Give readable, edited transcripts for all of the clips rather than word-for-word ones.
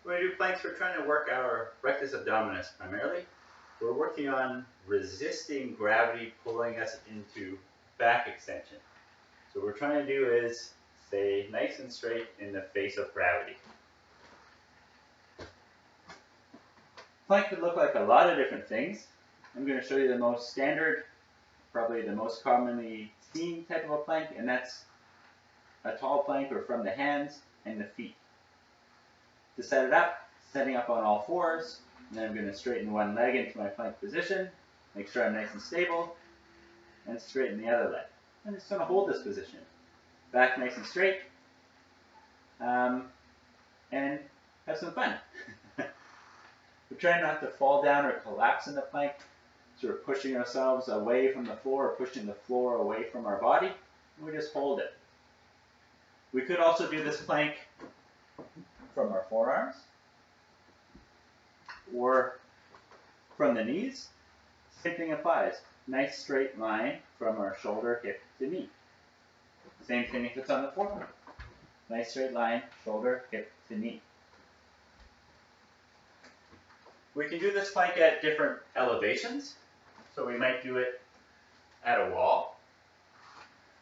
When we do planks, we're trying to work our rectus abdominis primarily. We're working on resisting gravity pulling us into back extension. So what we're trying to do is stay nice and straight in the face of gravity. Plank could look like a lot of different things. I'm going to show you the most standard, probably the most commonly seen type of a plank, and that's a tall plank or from the hands and the feet. To set it up, setting up on all fours, and then I'm going to straighten one leg into my plank position, make sure I'm nice and stable, and straighten the other leg. I'm just going to hold this position. Back nice and straight, and have some fun. We're trying not to fall down or collapse in the plank, so we're pushing ourselves away from the floor or pushing the floor away from our body, and we just hold it. We could also do this plank from our forearms or from the knees. Same thing applies. Nice straight line from our shoulder, hip to knee. Same thing if it's on the forearm. Nice straight line, shoulder, hip to knee. We can do this plank at different elevations. So we might do it at a wall.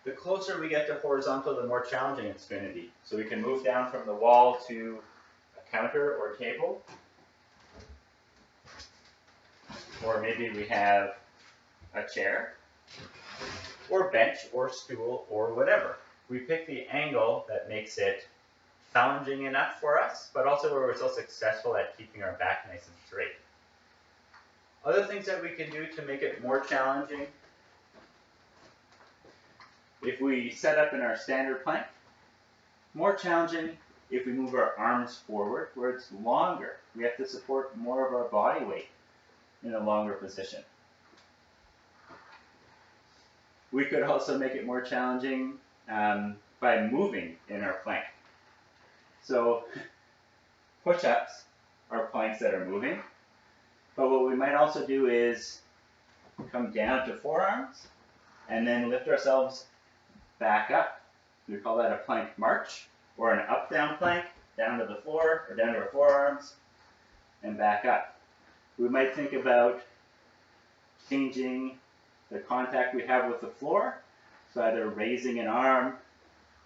The closer we get to horizontal, the more challenging it's going to be. So we can move down from the wall to a counter or table. Or maybe we have a chair, or bench, or stool, or whatever. We pick the angle that makes it challenging enough for us, but also where we're still successful at keeping our back nice and straight. Other things that we can do to make it more challenging, if we set up in our standard plank, more challenging if we move our arms forward where it's longer. We have to support more of our body weight in a longer position. We could also make it more challenging by moving in our plank. So push-ups are planks that are moving, but what we might also do is come down to forearms and then lift ourselves back up. We call that a plank march, or an up-down plank, down to the floor or down to our forearms and back up. We might think about changing the contact we have with the floor, so either raising an arm,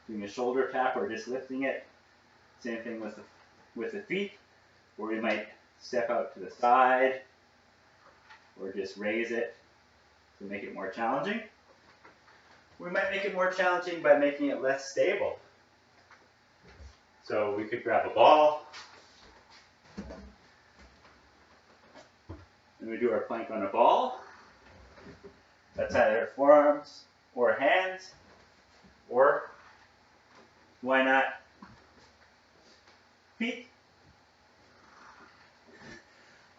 doing a shoulder tap, or just lifting it. Same thing with the feet, where we might step out to the side or just raise it to make it more challenging. We might make it more challenging by making it less stable. So we could grab a ball, and we do our plank on a ball. That's either forearms or hands, or why not feet?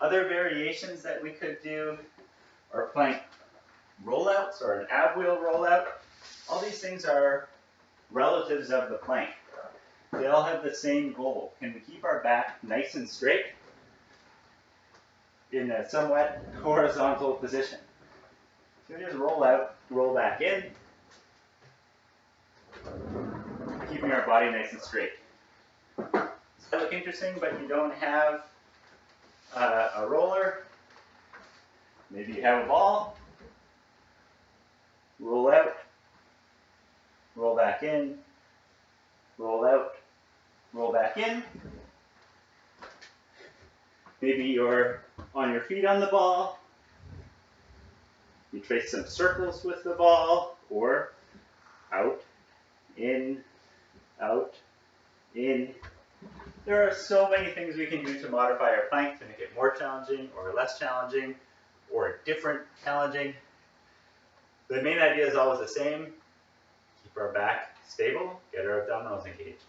Other variations that we could do are plank rollouts or an ab wheel rollout. All these things are relatives of the plank. They all have the same goal. Can we keep our back nice and straight in a somewhat horizontal position? So we just roll out, roll back in, keeping our body nice and straight. Does that look interesting, but you don't have a roller? Maybe you have a ball. Roll out, roll back in, roll out, roll back in. Maybe you're on your feet on the ball. You trace some circles with the ball, or out, in, out, in. There are so many things we can do to modify our plank to make it more challenging, or less challenging, or different challenging. The main idea is always the same. Keep our back stable, get our abdominals engaged.